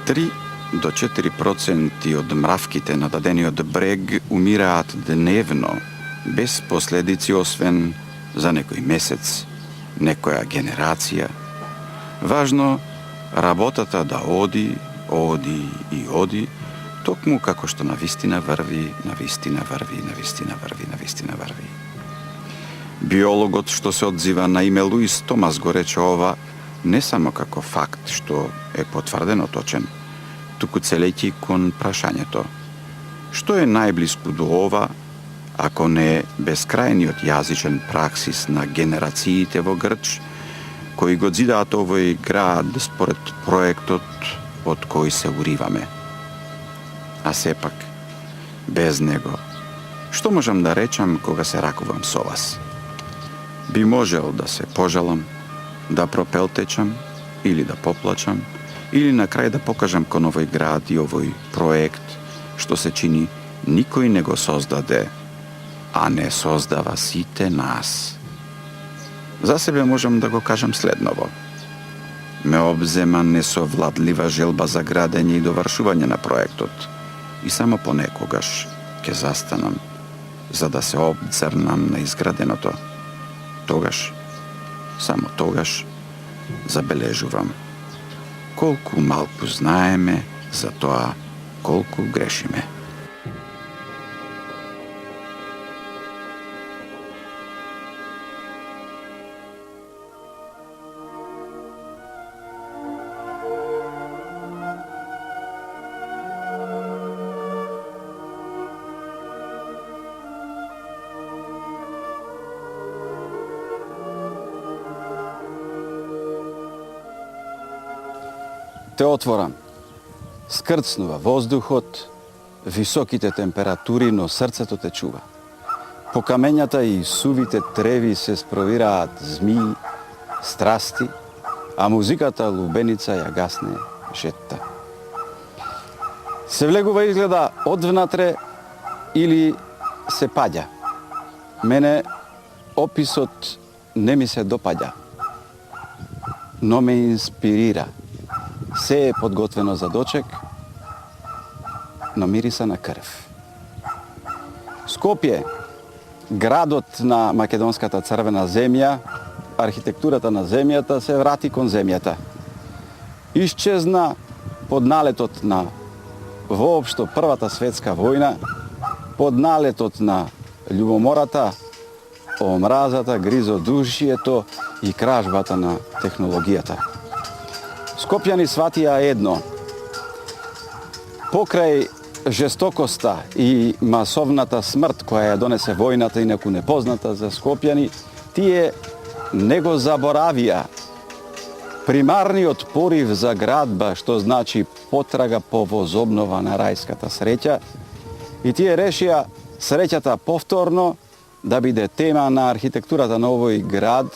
3 до 4% од мравките на дадениот брег умираат дневно, без последици освен за некој месец, некоја генерација. Важно, работата да оди, и оди, токму како што навистина врви. Биологот што се одзива на име Луис Томас го рече ова не само како факт што е потврдено точен, туку целејќи кон прашањето: што е најблиску до ова, ако не бескрајниот јазичен праксис на генерациите во Грч, кои го зидаат овој град според проектот од кој се уриваме. А сепак, без него, што можам да речам кога се ракувам со вас? Би можел да се пожалам, да пропелтечам или да поплачам, или на крај да покажам кон овој град и овој проект, што се чини никој не го создаде, а не создава сите нас. За себе можам да го кажам следново. Ме обзема несовладлива желба за градење и довршување на проектот и само понекогаш ќе застанам за да се обзрнам на изграденото. Тогаш, само тогаш, забележувам колку малку знаеме за тоа колку грешиме. Те отворам. Скрцнува воздухот, високите температури, но срцето те чува. По камењата и сувите треви се спровираат змии, страсти, а музиката лубеница ја гасне жетта. Се влегува изгледа одвнатре или се паѓа. Мене описот не ми се допаѓа, но ме инспирира. Се е подготвено за дочек, но мириса на крв. Скопје, градот на македонската црвена земја, архитектурата на земјата се врати кон земјата. Исчезна под налетот на воопшто Првата светска војна, под налетот на љубомората, омразата, гризодушието и кражбата на технологијата. Скопјани сватија едно. Покрај жестокоста и масовната смрт која ја донесе војната, инаку непозната за скопјани, тие не го заборавија примарниот порив за градба, што значи потрага по возобнова на рајската среќа, и тие решија среќата повторно да биде тема на архитектурата на овој град,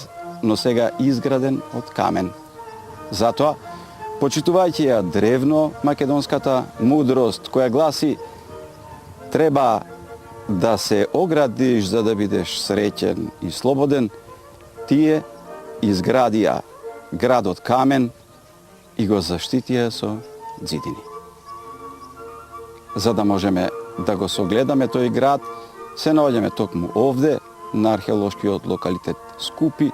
но сега изграден од камен. Затоа, почитувајќи ја древно македонската мудрост, која гласи: треба да се оградиш за да бидеш среќен и слободен, тие изградија градот камен и го заштитија со ѕидини. За да можеме да го согледаме тој град, се наоѓаме токму овде, на археолошкиот локалитет Скупи,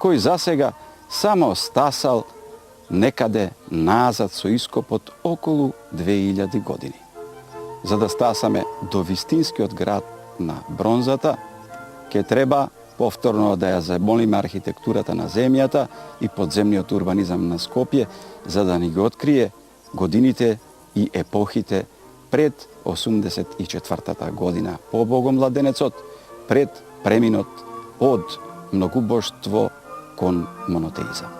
кој засега само стасал некаде назад со ископот околу 2000 години. За да стасаме до вистинскиот град на бронзата, ќе треба повторно да ја замолиме архитектурата на земјата и подземниот урбанизам на Скопје, за да ни го открие годините и епохите пред 84-та година по Богомладенецот, пред преминот од многубоштво кон монотеизам.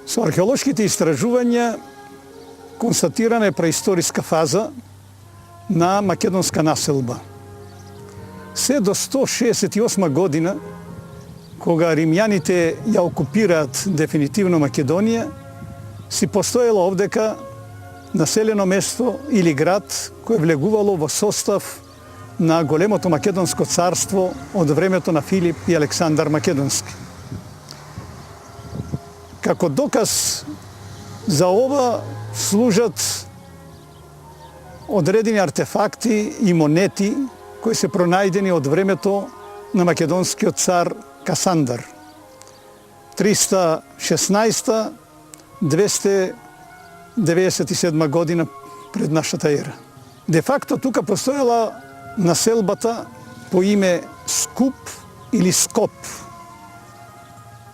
Со археолошките истражувања констатирана е преисториска фаза на македонска населба. Се до 168 година, кога римјаните ја окупираат дефинитивно Македонија, си постоело овдека населено место или град кој влегувало во состав на големото Македонско царство од времето на Филип и Александар Македонски. Како доказ за ова служат одредени артефакти и монети кои се пронајдени од времето на македонскиот цар Касандар. 316-297 година пред нашата ера. Де факто тука постоела населбата по име Скуп или Скоп,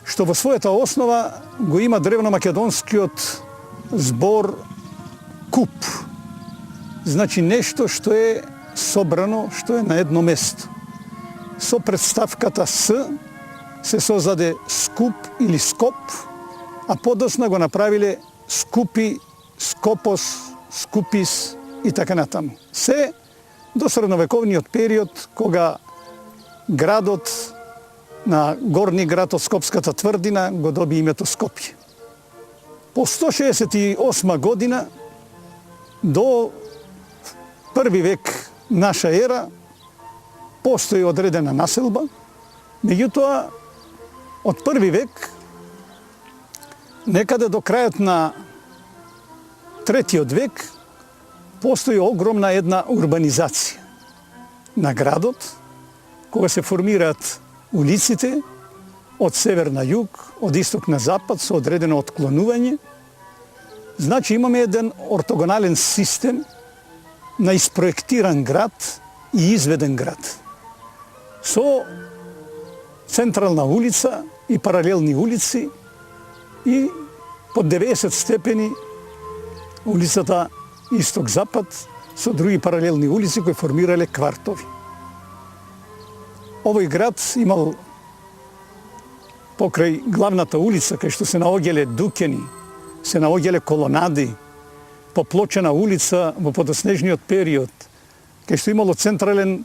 што во својата основа го има древномакедонскиот збор куп. Значи нешто што е собрано, што е на едно место. Со представката С се создаде Скуп или Скоп, а подосна го направиле Скупи, Скопос, Скупис и така натаму. Се до средновековниот период, кога градот на горни град од Скопската тврдина го доби името Скопје. По 168 година до први век наша ера постои одредена населба, меѓутоа од први век некаде до крајот на третиот век постои огромна една урбанизација на градот, кога се формираат улиците од север на југ, од исток на запад со одредено отклонување. Значи имаме еден ортогонален систем на испроектиран град и изведен град. Со централна улица и паралелни улици и под 90 степени улицата исток-запад со други паралелни улици кои формирале квартови. Овој град имал покрај главната улица, кај што се наоѓале дукени, се наоѓале колонади, поплочена улица во подоснежниот период, кај што имало централен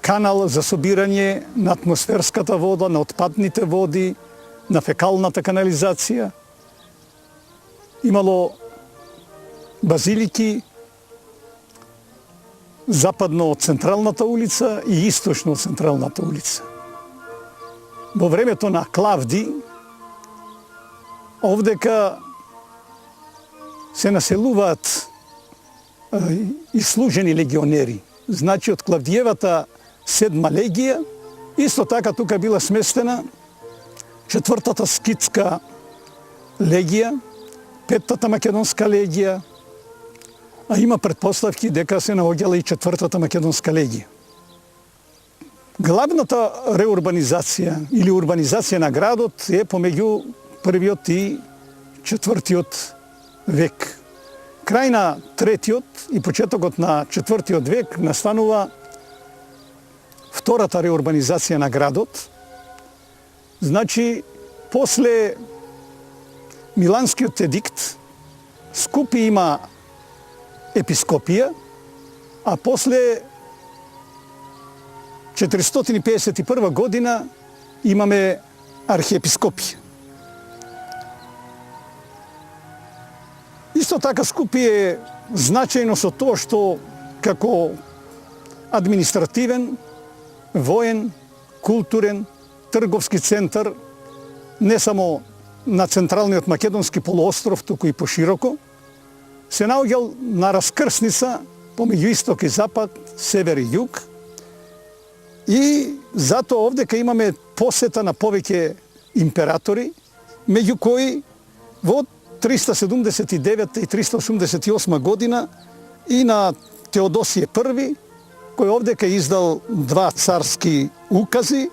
канал за собирање на атмосферската вода, на отпадните води, на фекалната канализација. Имало базилики западно од централната улица и источно од централната улица. Во времето на Клавди, овдека се населуваат и служени легионери. Значи од Клавдиевата 7 легија, исто така тука била сместена 4-та скитска легија, 5-та македонска легија, а има предпоставки дека се наоѓала и 4-та македонска легија. Главната реурбанизација или урбанизација на градот е помеѓу првиот и 4-тиот век. Крај на 3-тиот и почетокот на 4-тиот век настанува втората реурбанизација на градот. Значи, после Миланскиот едикт, Скупи има епископија, а после 451 година имаме архиепископија. Исто така Скупи е значајно со тоа што како административен, воен, културен, трговски центар, не само на централниот македонски полуостров, туку и пошироко, се наоѓал на раскрсница помеѓу исток и запад, север и југ, и затоа овдека имаме посета на повеќе императори, меѓу кои во 379 и 388 година и на Теодосије I, кој овдека издал 2 царски укази,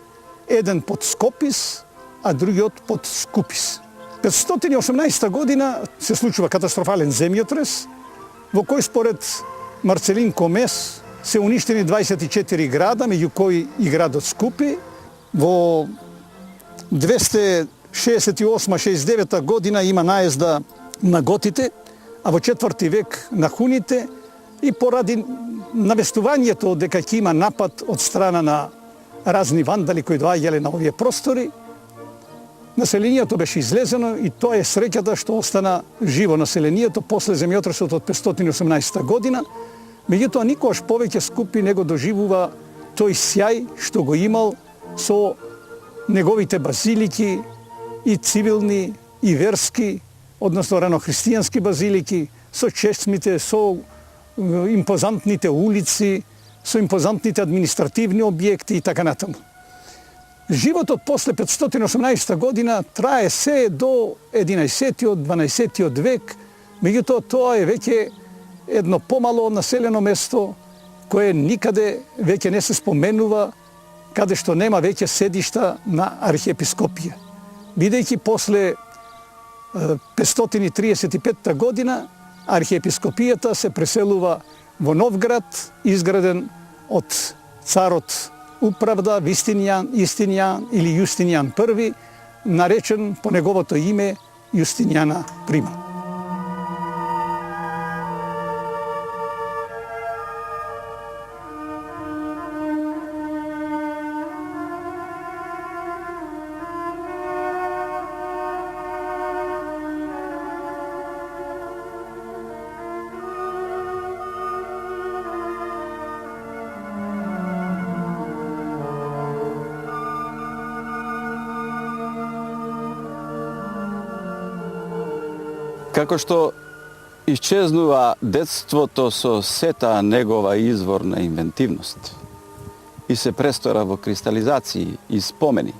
еден под Скопис, а другиот под Скупис. 518 година се случува катастрофален земјотрес, во кој според Марцелин Комес се уништени 24 града, меѓу кои и градот Скупи. Во 268-69 година има наезда на готите, а во 4 век на хуните и поради навестувањето дека ќе има напад од страна на разни вандали кои доаѓале на овие простори, населението беше излезено и тоа е среќата што остана живо населението после земјотресот од 518 година. Меѓутоа, никогаш повеќе Скопје не го доживува тој сјај што го имал со неговите базилики и цивилни и верски, односно ранохристијански базилики, со чесмите, со импозантните улици, со импозантните административни објекти и така натаму. Животот после 518 година трае се до 11-12 век, меѓутоа тоа е веќе едно помало населено место кое никаде веќе не се споменува, каде што нема веќе седишта на архиепископија. Бидејќи после 535 година архиепископијата се преселува во нов град, изграден од царот Управда Истинијан или Јустинијан I, наречен по неговото име Јустинијана Прима. Како што исчезнува детството со сета негова изворна инвентивност и се престора во кристализации и спомени,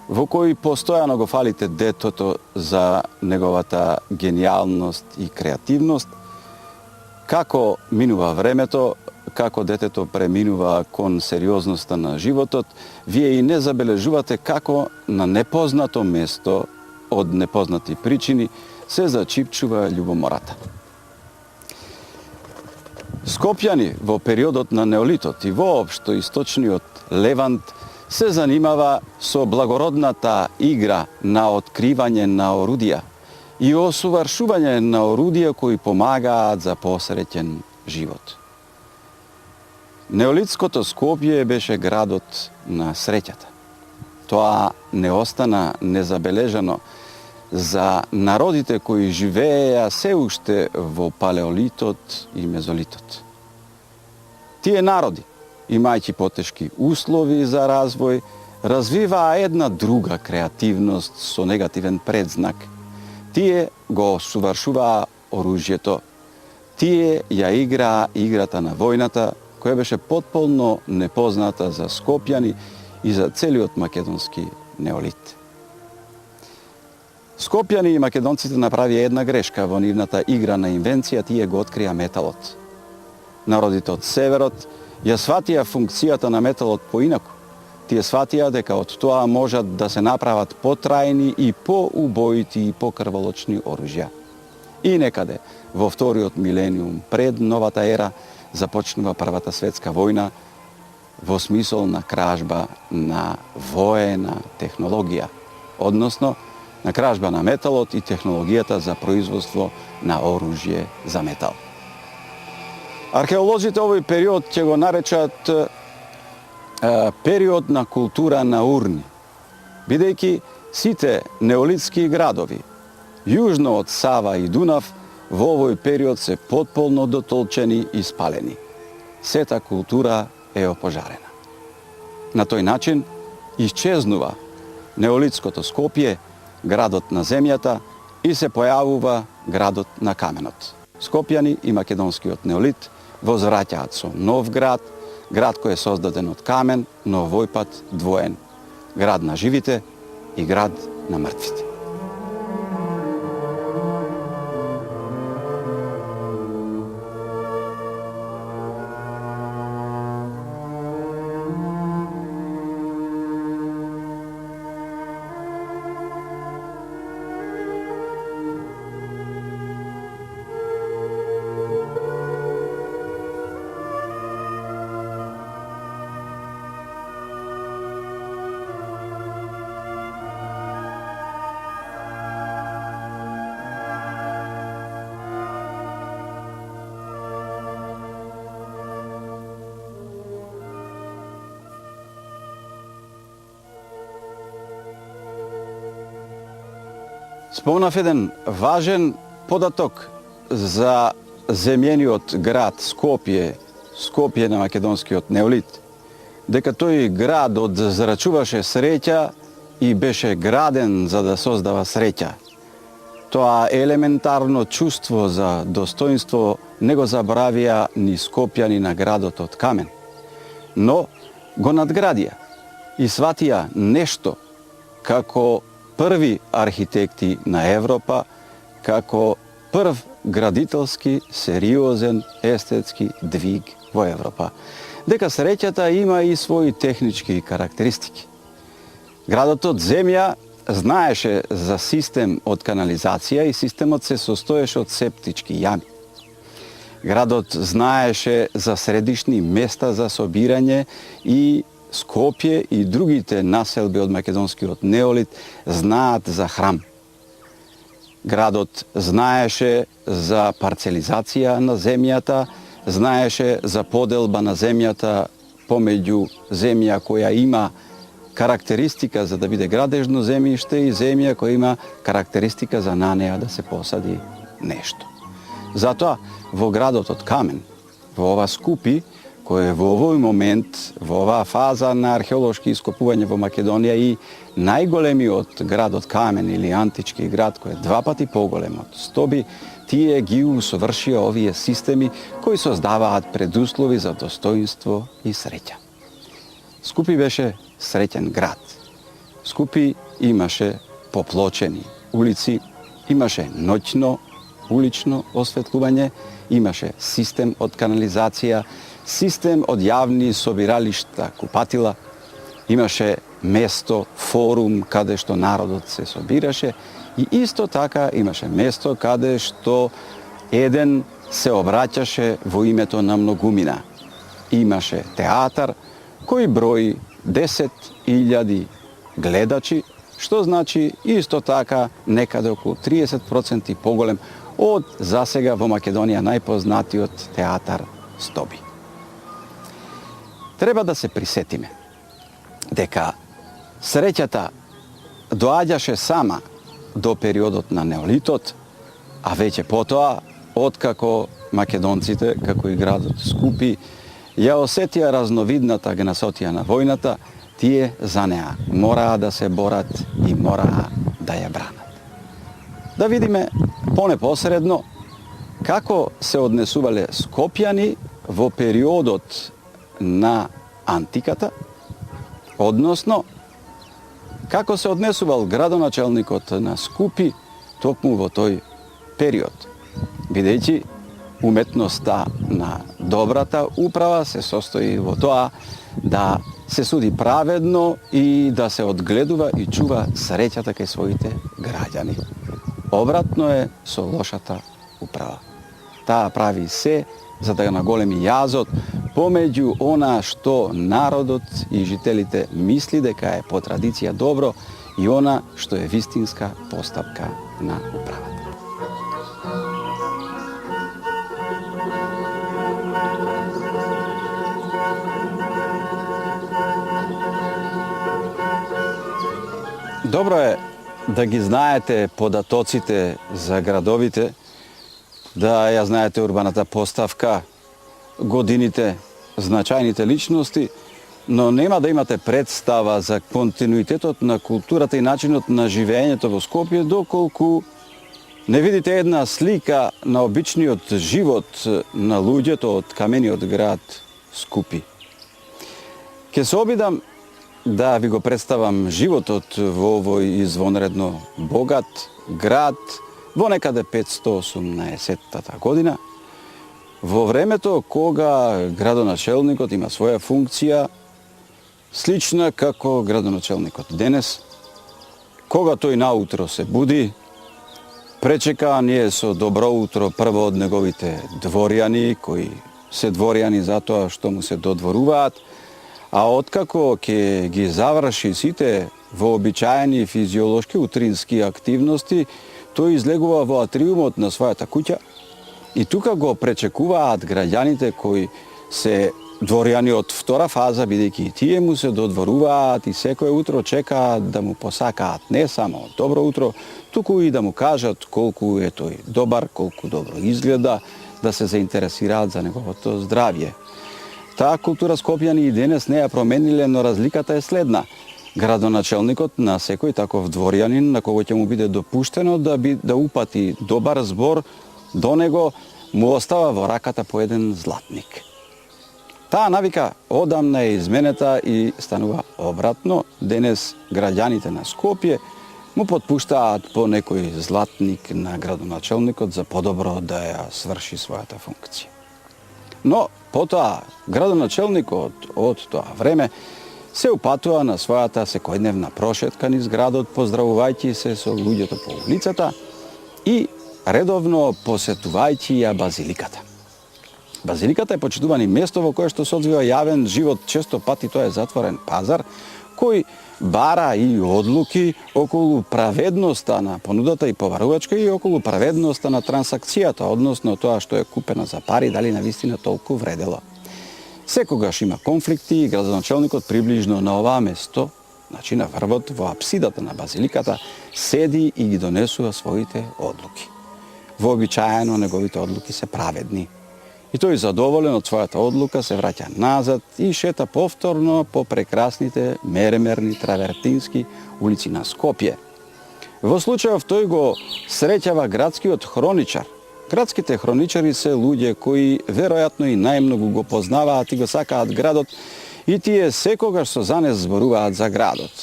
во кои постојано го фалите детото за неговата гениалност и креативност, како минува времето, како детето преминува кон сериозноста на животот, вие и не забележувате како на непознато место од непознати причини се зачипчува љубомората. Скопјани во периодот на неолитот и воопшто источниот Левант се занимава со благородната игра на откривање на орудија и осуваршување на орудија кои помагаат за посреќен живот. Неолитското Скопје беше градот на среќата. Тоа не остана незабележано за народите кои живееја се уште во палеолитот и мезолитот. Тие народи, имајќи потешки услови за развој, развиваа една друга креативност со негативен предзнак. Тие го совршуваа оружјето. Тие ја играа играта на војната, која беше потполно непозната за скопјани и за целиот македонски неолит. Скопјани и македонците направија една грешка во нивната игра на инвенција, тие го открија металот. Народите од северот ја сватија функцијата на металот поинаку. Тие сватија дека од тоа можат да се направат потрајни и поубоити и покрволочни оружја. И некаде во вториот милениум пред новата ера започнува Првата светска војна во смисол на кражба на воена технологија, односно на кражба на металот и технологијата за производство на оружје за метал. Археолозите овој период ќе го наречат период на култура на урни, бидејќи сите неолитски градови, јужно од Сава и Дунав, во овој период се потполно дотолчени и спалени. Сета култура е опожарена. На тој начин исчезнува неолитското Скопје, градот на земјата, и се појавува градот на каменот. Скопјани и македонскиот неолит возвраќаат со нов град, град кој е создаден од камен, но овој пат двоен. Град на живите и град на мртвите. Спомнав еден важен податок за земјениот град Скопје на македонскиот неолит, дека тој градот зарачуваше среќа и беше граден за да создава среќа. Тоа елементарно чувство за достоинство не го забравија ни скопјани на градот од камен, но го надградија и сватија нешто како први архитекти на Европа, како прв градителски, сериозен, естетски двиг во Европа. Дека среќата има и своји технички карактеристики. Градот од земја знаеше за систем од канализација и системот се состоеше од септички јами. Градот знаеше за средишни места за собирање и Скопје и другите населби од македонскиот неолит знаат за храм. Градот знаеше за парцелизација на земјата, знаеше за поделба на земјата помеѓу земја која има карактеристика за да биде градежно земјиште и земја која има карактеристика за на неа да се посади нешто. Затоа во градот од камен, во ова Скупи, кој е во овој момент, во оваа фаза на археолошки ископување во Македонија и најголемиот град од камен или антички град кој е 2 пати поголем од Стоби, тие ги усовршија овие системи кои создаваат предуслови за достоинство и среќа. Скупи беше среќен град. Скупи имаше поплочени улици, имаше ноќно улично осветлување, имаше систем од канализација, систем од јавни собиралишта, купатила, имаше место, форум каде што народот се собираше и исто така имаше место каде што еден се обраќаше во името на многумина. Имаше театар кој брои 10.000 гледачи, што значи исто така некаде околу 30% поголем од засега во Македонија најпознатиот театар Стоби. Треба да се присетиме дека среќата доаѓаше сама до периодот на неолитот, а веќе потоа, откако македонците, како и градот Скупи, ја осетија разновидната гнасотија на војната, тие за неа мораа да се борат и мораа да ја бранат. Да видиме понепосредно како се однесувале скопјани во периодот на антиката, односно како се однесувал градоначалникот на Скупи токму во тој период, бидејќи уметноста на добрата управа се состои во тоа да се суди праведно и да се одгледува и чува среќата кај своите граѓани. Обратно е со лошата управа. Таа прави се за да наголеми јазот помеѓу она што народот и жителите мисли дека е по традиција добро и она што е вистинска постапка на управата. Добро е да ги знаете податоците за градовите, да ја знаете урбаната поставка, годините, значајните личности, но нема да имате представа за континуитетот на културата и начинот на живењето во Скопје доколку не видите една слика на обичниот живот на луѓето од камениот град Скупи. Ке се обидам да ви го представам животот во овој извонредно богат град во некаде 518 година, во времето кога градоначелникот има своја функција, слична како градоначелникот денес, кога тој наутро се буди, пречека ние со добро утро прво од неговите дворјани, кои се дворјани затоа што му се додворуваат, а откако ќе ги заврши сите вообичаени физиолошки утрински активности, тој излегува во атриумот на својата куќа и тука го пречекуваат граѓаните кои се дворјани од втора фаза, бидејќи тие му се додворуваат и секое утро чекаат да му посакаат не само добро утро, туку и да му кажат колку е тој добар, колку добро изгледа, да се заинтересираат за неговото здравје. Таа култура Скопјани и денес не ја промениле, но разликата е следна. Градоначелникот на секој таков дворјанин на кого ќе му биде допуштено да упати добар збор до него, му остава во раката по еден златник. Таа навика одамна е изменета и станува обратно. Денес граѓаните на Скопје му потпуштаат по некој златник на градоначелникот за подобро да ја сврши својата функција. Но потоа градоначелникот од тоа време се упатува на својата секојдневна прошетка низ градот, поздравувајќи се со луѓето по улицата и редовно посетувајќи ја базиликата. Базиликата е почитувано место во кое што се одвива јавен живот, често пати тоа е затворен пазар, кој бара и одлуки околу праведноста на понудата и поварувачка и околу праведноста на трансакцијата, односно тоа што е купено за пари, дали навистина толку вредело. Секогаш има конфликти и градоначелникот приближно на оваа место, значи на врвот во апсидата на базиликата, седи и ги донесува своите одлуки. Вообичаено неговите одлуки се праведни. И тој задоволен од својата одлука се враќа назад и шета повторно по прекрасните меремерни травертински улици на Скопје. Во случајов тој го среќава градскиот хроничар. Градските хроничари се луѓе кои веројатно и најмногу го познаваат и го сакаат градот и тие секогаш со занес зборуваат за градот.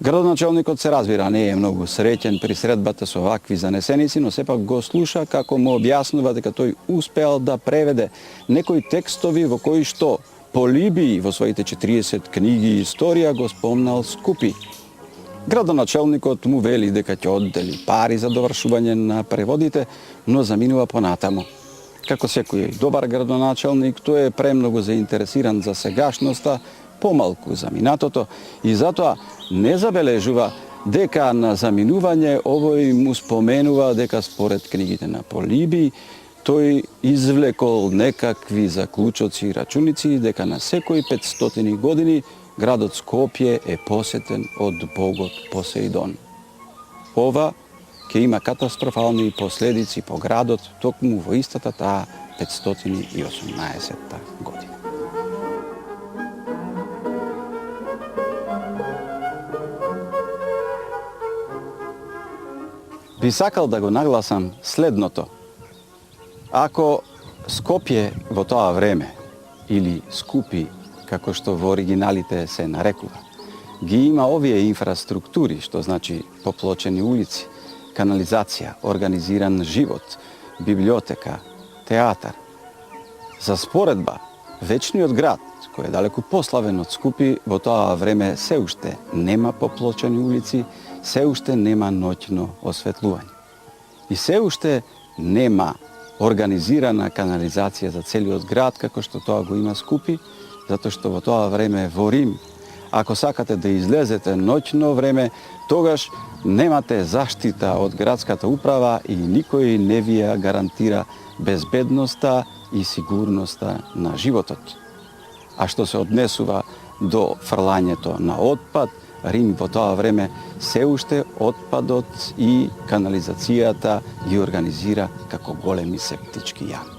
Градоначелникот се разбира не е многу среќен при средбата со вакви занесеници, но сепак го слуша како му објаснува дека тој успеал да преведе некои текстови во кои што Полибий во своите 40 книги историја го спомнал Скупи. Градоначелникот му вели дека ќе оддели пари за довршување на преводите, но заминува понатаму. Како секој добар градоначелник, тој е премногу заинтересиран за сегашноста, помалку за минатото и затоа не забележува дека на заминување овој му споменува дека според книгите на Полибий тој извлекол некакви заклучоци и рачуници дека на секои 500 години градот Скопје е посетен од богот Посеидон. Ова ќе има катастрофални последици по градот токму во истата таа 518 година. Би сакал да го нагласам следното. Ако Скопје во тоа време, или Скупи, како што во оригиналите се нарекува, ги има овие инфраструктури, што значи поплочени улици, канализација, организиран живот, библиотека, театар. За споредба, вечниот град, кој е далеку пославен од Скупи, во тоа време се уште нема поплочени улици, се уште нема ноќно осветлување. И се уште нема организирана канализација за целиот град, како што тоа го има Скупи, затоа што во тоа време во Рим, ако сакате да излезете ноќно време, тогаш немате заштита од градската управа и никој не ви ја гарантира безбедноста и сигурноста на животот. А што се однесува до фрлањето на отпад, Рим во тоа време се уште отпадот и канализацијата ги организира како големи септички јами.